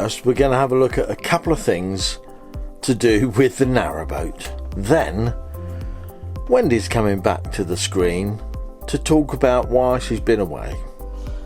first, we're going to have a look at a couple of things to do with the narrowboat. Then, Wendy's coming back to the screen to talk about why she's been away.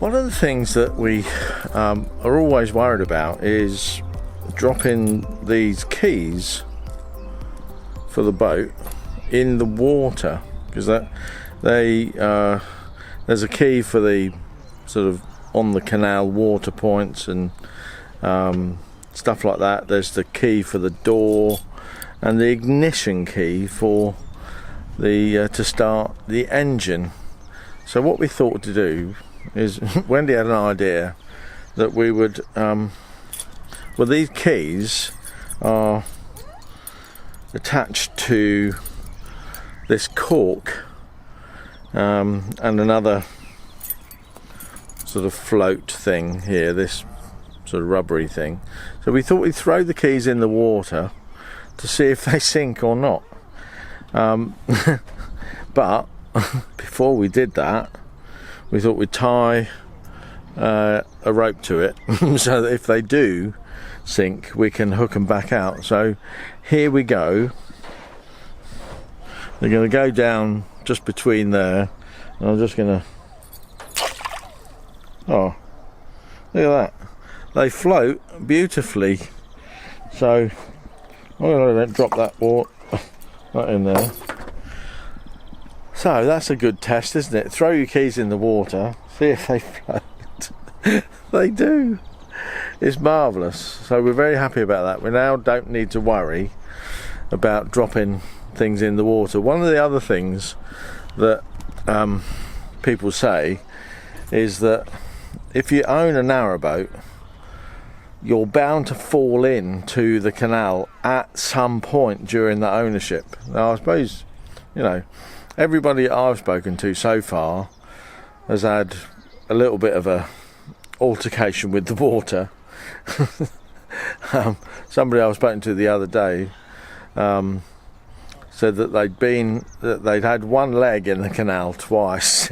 One of the things that we are always worried about is dropping these keys for the boat in the water, because there's a key for the sort of on the canal water points and stuff like that. There's the key for the door and the ignition key for the to start the engine. So what we thought to do is Wendy had an idea that we would well, these keys are attached to this cork and another sort of float thing here, this sort of rubbery thing. So we thought we'd throw the keys in the water to see if they sink or not. But before we did that, we thought we'd tie a rope to it so that if they do sink, we can hook them back out. So here we go. They're going to go down just between there, and I'm just going to... Oh, look at that. They float beautifully. So I'm going to drop that water right in there. So that's a good test, isn't it? Throw your keys in the water, see if they float. They do. It's marvellous. So we're very happy about that. We now don't need to worry about dropping things in the water. One of the other things that people say is that if you own a narrowboat, you're bound to fall into the canal at some point during the ownership. Now I suppose, you know, everybody I've spoken to so far has had a little bit of a altercation with the water. Somebody I was speaking to the other day said that they'd had one leg in the canal twice,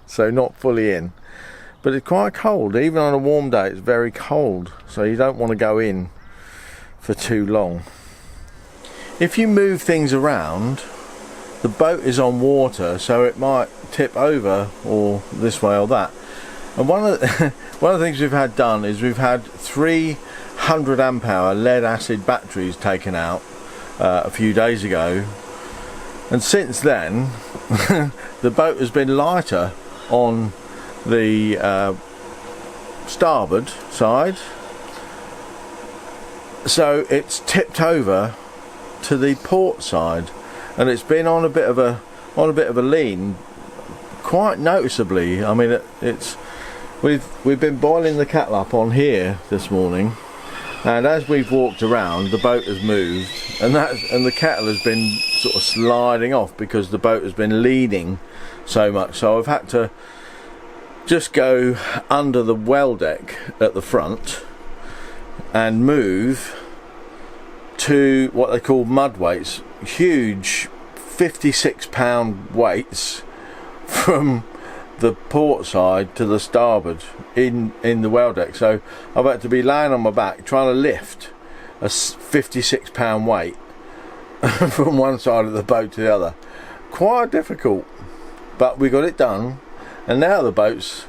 so not fully in. But it's quite cold. Even on a warm day, it's very cold, so you don't want to go in for too long. If you move things around, the boat is on water, so it might tip over or this way or that. And one of the things we've had done is we've had 300 amp hour lead acid batteries taken out a few days ago, and since then the boat has been lighter on the starboard side, so it's tipped over to the port side, and it's been on a bit of a lean quite noticeably. I mean, we've been boiling the kettle up on here this morning, and as we've walked around, the boat has moved, and the kettle has been sort of sliding off because the boat has been leaning so much. So I've had to just go under the well deck at the front and move to what they call mud weights, huge 56-pound weights from the port side to the starboard in the well deck. So I've had to be laying on my back trying to lift a 56-pound weight from one side of the boat to the other. Quite difficult, but we got it done, and now the boat's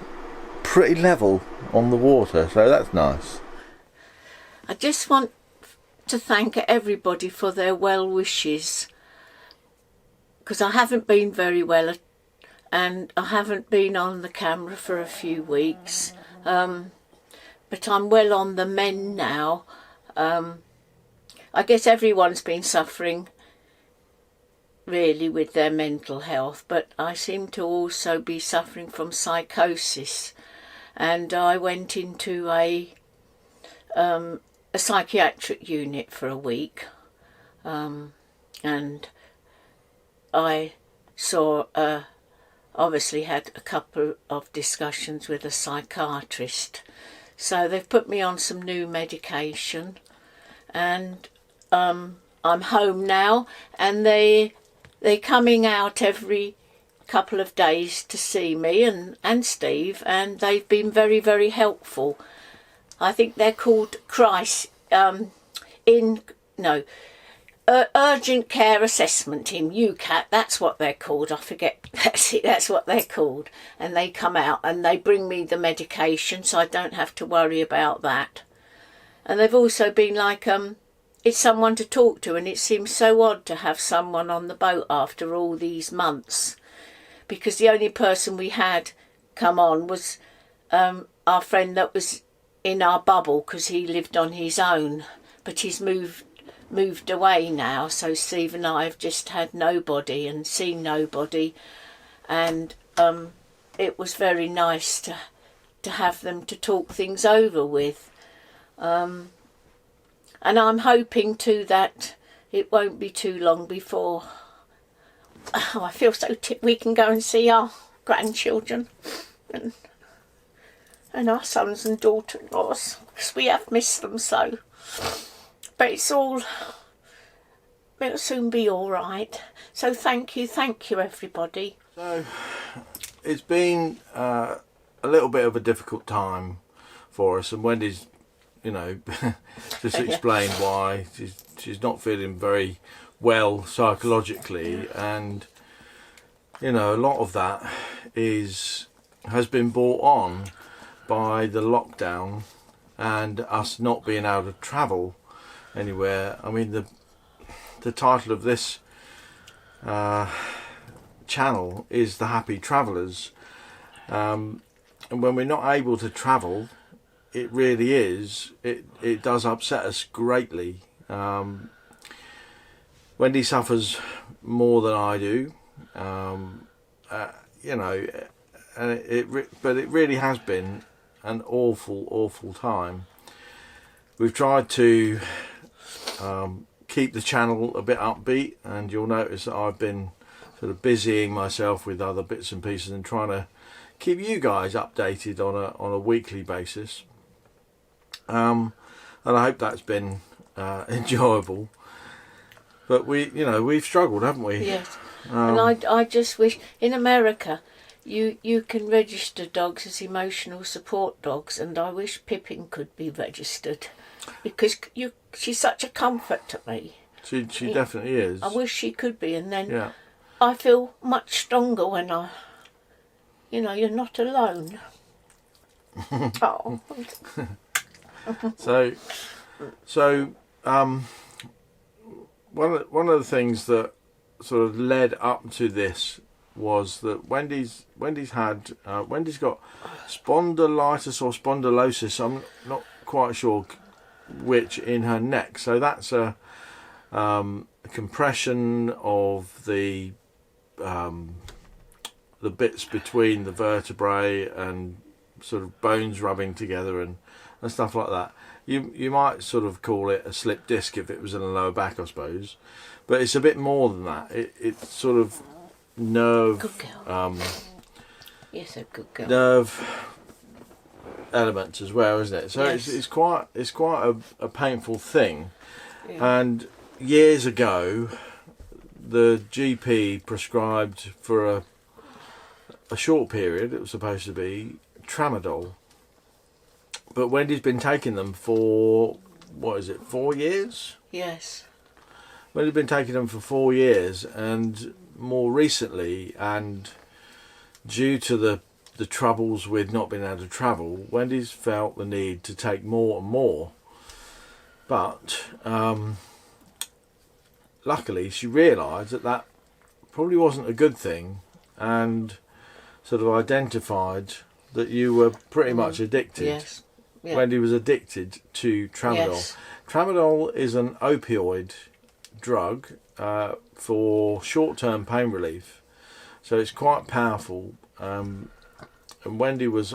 pretty level on the water, so that's nice. I just want to thank everybody for their well wishes, because I haven't been very well and I haven't been on the camera for a few weeks, but I'm well on the mend now. I guess everyone's been suffering really with their mental health, but I seem to also be suffering from psychosis, and I went into a psychiatric unit for a week, and I obviously had a couple of discussions with a psychiatrist. So they've put me on some new medication, and I'm home now, and they're coming out every couple of days to see me and Steve, and they've been very, very helpful. I think they're called urgent care assessment in UCAT. That's what they're called. I forget. That's it. That's what they're called. And they come out and they bring me the medication, so I don't have to worry about that. And they've also been like, it's someone to talk to, and it seems so odd to have someone on the boat after all these months, because the only person we had come on was our friend that was in our bubble, because he lived on his own, but he's moved away now, so Steve and I have just had nobody and seen nobody, and it was very nice to have them to talk things over with. And I'm hoping too that it won't be too long before I feel so we can go and see our grandchildren and our sons and daughter-in-laws, because we have missed them so. But it'll soon be all right. So thank you everybody. So it's been a little bit of a difficult time for us, and Wendy's, just explained why she's not feeling very well psychologically, and a lot of that has been brought on by the lockdown and us not being able to travel anywhere. I mean, the title of this channel is The Happy Travellers, and when we're not able to travel, it really it does upset us greatly. Wendy suffers more than I do, but it really has been an awful time. We've tried to keep the channel a bit upbeat, and you'll notice that I've been sort of busying myself with other bits and pieces and trying to keep you guys updated on a weekly basis. And I hope that's been enjoyable. But we've struggled, haven't we? Yes. And I just wish in America you can register dogs as emotional support dogs, and I wish Pippin could be registered, because she's such a comfort to me. She definitely is. I wish she could be, and then I feel much stronger when you're not alone. Oh. So one of the things that sort of led up to this was that Wendy's got spondylitis or spondylosis. I'm not quite sure which in her neck. So that's a compression of the bits between the vertebrae and sort of bones rubbing together and stuff like that. You might sort of call it a slip disc if it was in the lower back, I suppose, but it's a bit more than that. It's sort of nerve. Good girl. Yes, a good girl. Nerve elements as well, isn't it? So yes. it's quite a painful thing. Yeah. And years ago, the GP prescribed for a short period. It was supposed to be tramadol. But Wendy's been taking them for, 4 years? Yes. Wendy's been taking them for 4 years, and more recently, and due to the troubles with not being able to travel, Wendy's felt the need to take more and more. But luckily, she realised that probably wasn't a good thing, and sort of identified that you were pretty much addicted. Yes. Yeah. Wendy was addicted to tramadol. Yes. Tramadol is an opioid drug for short-term pain relief, so it's quite powerful. And Wendy was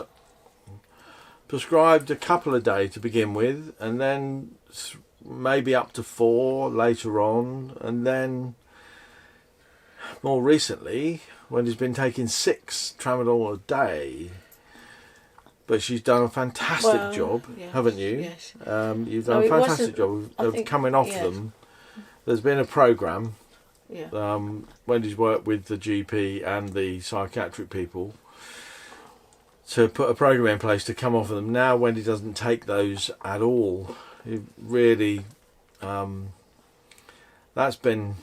prescribed a couple a day to begin with, and then maybe up to 4 later on, and then more recently Wendy's been taking 6 tramadol a day. But she's done a fantastic job, haven't you? Yes. You've done a fantastic job of coming off them. There's been a programme. Yeah. Wendy's worked with the GP and the psychiatric people to put a program in place to come off of them. Now Wendy doesn't take those at all. It really, that's been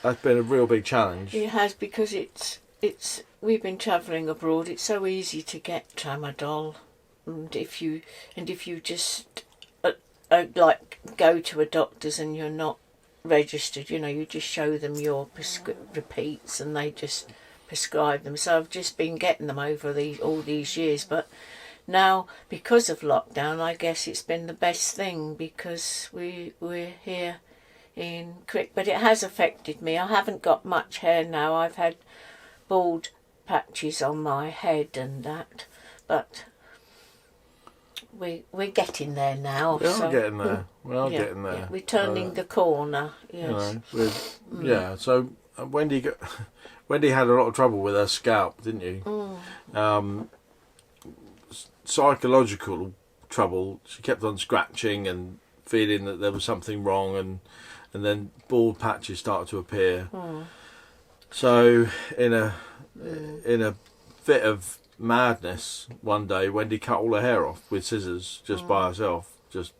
a real big challenge. It has, because we've been travelling abroad. It's so easy to get tramadol, and if you just like go to a doctor's and you're not registered, you just show them your repeats and they just prescribe them. So I've just been getting them over all these years, but now because of lockdown, I guess it's been the best thing, because we're here in Crick. But it has affected me. I haven't got much hair now. I've had bald patches on my head and that, but we're getting there now. We are getting there. We are getting there. Yeah, we're turning the corner. Yes. So Wendy had a lot of trouble with her scalp, didn't you? Psychological trouble. She kept on scratching and feeling that there was something wrong, and then bald patches started to appear. So in a fit of madness, one day Wendy cut all her hair off with scissors just by herself. Just,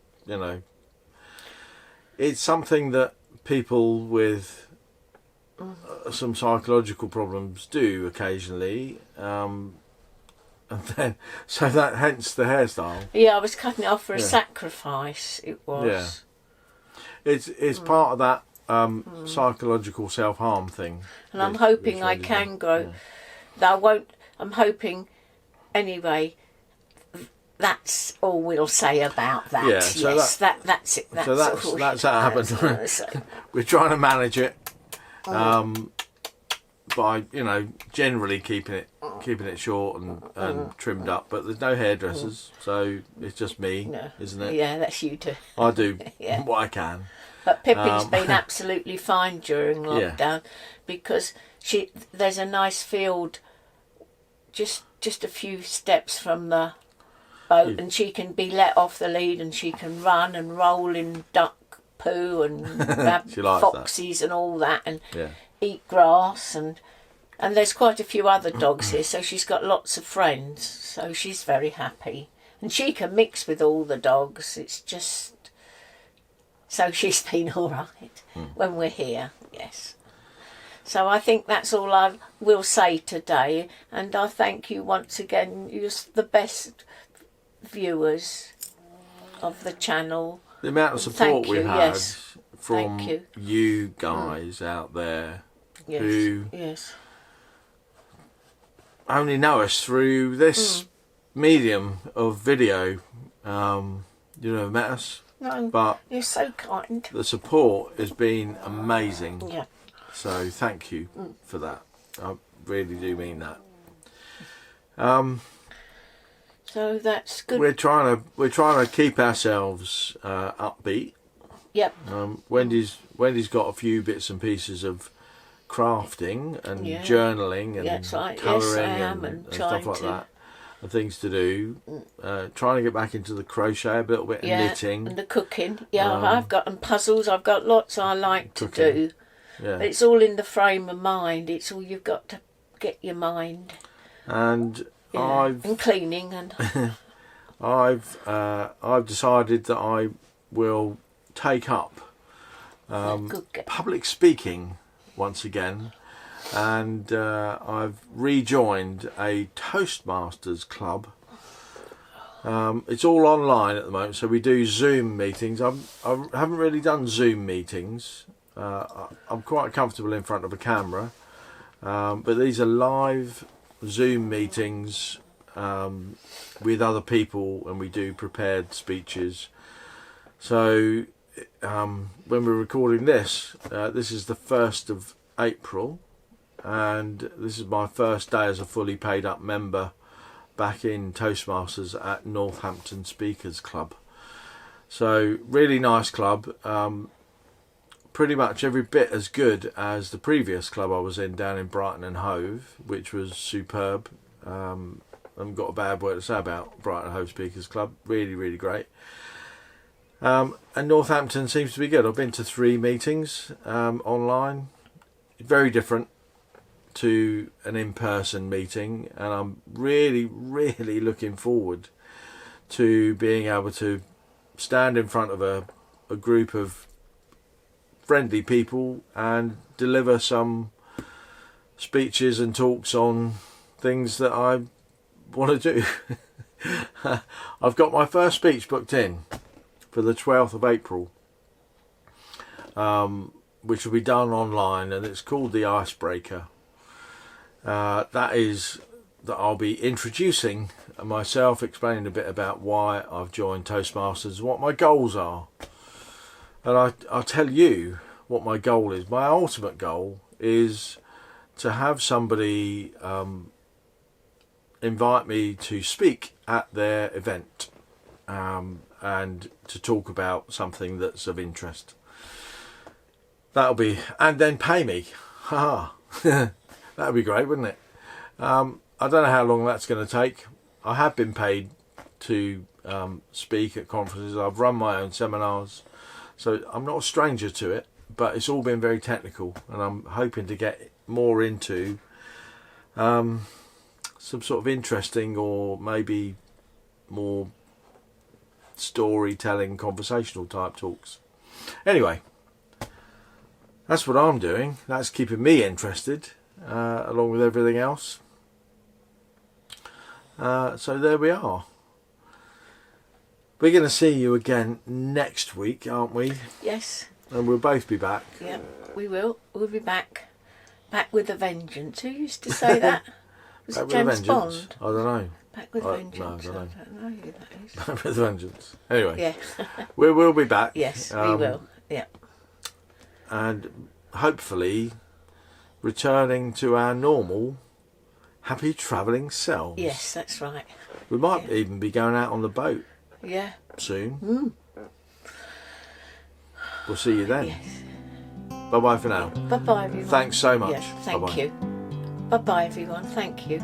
it's something that people with some psychological problems do occasionally, and then hence the hairstyle. Yeah, I was cutting it off for a sacrifice. It was. Yeah, it's part of that psychological self-harm thing. And I'm hoping I can grow. Though I won't. I'm hoping. Anyway, that's all we'll say about that. Yeah, so yes, that's it. That's how it happened. We're trying to manage it by generally keeping it short and trimmed up. But there's no hairdressers, so it's just me, isn't it? Yeah, that's you too. I do what I can. But Pippin's been absolutely fine during lockdown, because there's a nice field just a few steps from the boat, and she can be let off the lead and she can run and roll in duck poo and grab foxes and all that, and eat grass, and there's quite a few other dogs here, so she's got lots of friends, so she's very happy, and she can mix with all the dogs. It's just, so she's been all right when we're here. Yes. So I think that's all I will say today, and I thank you once again. You're the best viewers of the channel. The amount of support we've had from you guys out there who only know us through this medium of video. You never met us. No, but you're so kind. The support has been amazing. Yeah. So thank you for that. I really do mean that. So that's good. We're trying to keep ourselves upbeat. Yep. Wendy's got a few bits and pieces of crafting and journaling and colouring and stuff like that, and things to do. Trying to get back into the crochet a little bit, and knitting and the cooking. I've got puzzles. I've got lots I like to do. Yeah. But it's all in the frame of mind. It's all you've got to get your mind. And and cleaning and I've decided that I will take up public speaking once again, and I've rejoined a Toastmasters club. It's all online at the moment, so we do Zoom meetings. I haven't really done Zoom meetings. I'm quite comfortable in front of a camera, but these are live Zoom meetings with other people, and we do prepared speeches. So when we're recording this, this is the 1st of April, and this is my first day as a fully paid up member back in Toastmasters at Northampton Speakers Club. So really nice club. Pretty much every bit as good as the previous club I was in down in Brighton and Hove, which was superb. I haven't got a bad word to say about Brighton and Hove Speakers Club. Really, really great. And Northampton seems to be good. I've been to 3 meetings online. Very different to an in-person meeting, and I'm really, really looking forward to being able to stand in front of a group of friendly people and deliver some speeches and talks on things that I want to do. I've got my first speech booked in for the 12th of April, which will be done online, and it's called The Icebreaker. That is that I'll be introducing myself, explaining a bit about why I've joined Toastmasters, what my goals are. And I'll tell you what my goal is. My ultimate goal is to have somebody invite me to speak at their event, and to talk about something that's of interest. That'll be, and then pay me. Haha. That'd be great, wouldn't it? I don't know how long that's going to take. I have been paid to speak at conferences. I've run my own seminars, so I'm not a stranger to it, but it's all been very technical, and I'm hoping to get more into some sort of interesting, or maybe more storytelling, conversational type talks. Anyway, that's what I'm doing. That's keeping me interested, along with everything else. So there we are. We're going to see you again next week, aren't we? Yes. And we'll both be back. Yeah, we will. We'll be back. Back with a vengeance. Who used to say that? Was Back it with a James vengeance. Bond? I don't know. Back with vengeance. No, I don't know. I don't know who that is. Back with a vengeance. Anyway, Yeah. we will be back. Yes, we will. Yeah. And hopefully returning to our normal happy travelling selves. Yes, that's right. We might even be going out on the boat Yeah. soon. We'll see you then. Yes. Bye bye for now. Bye bye, everyone. Thanks so much. Yeah, thank Bye-bye. you. Bye bye, everyone. Thank you.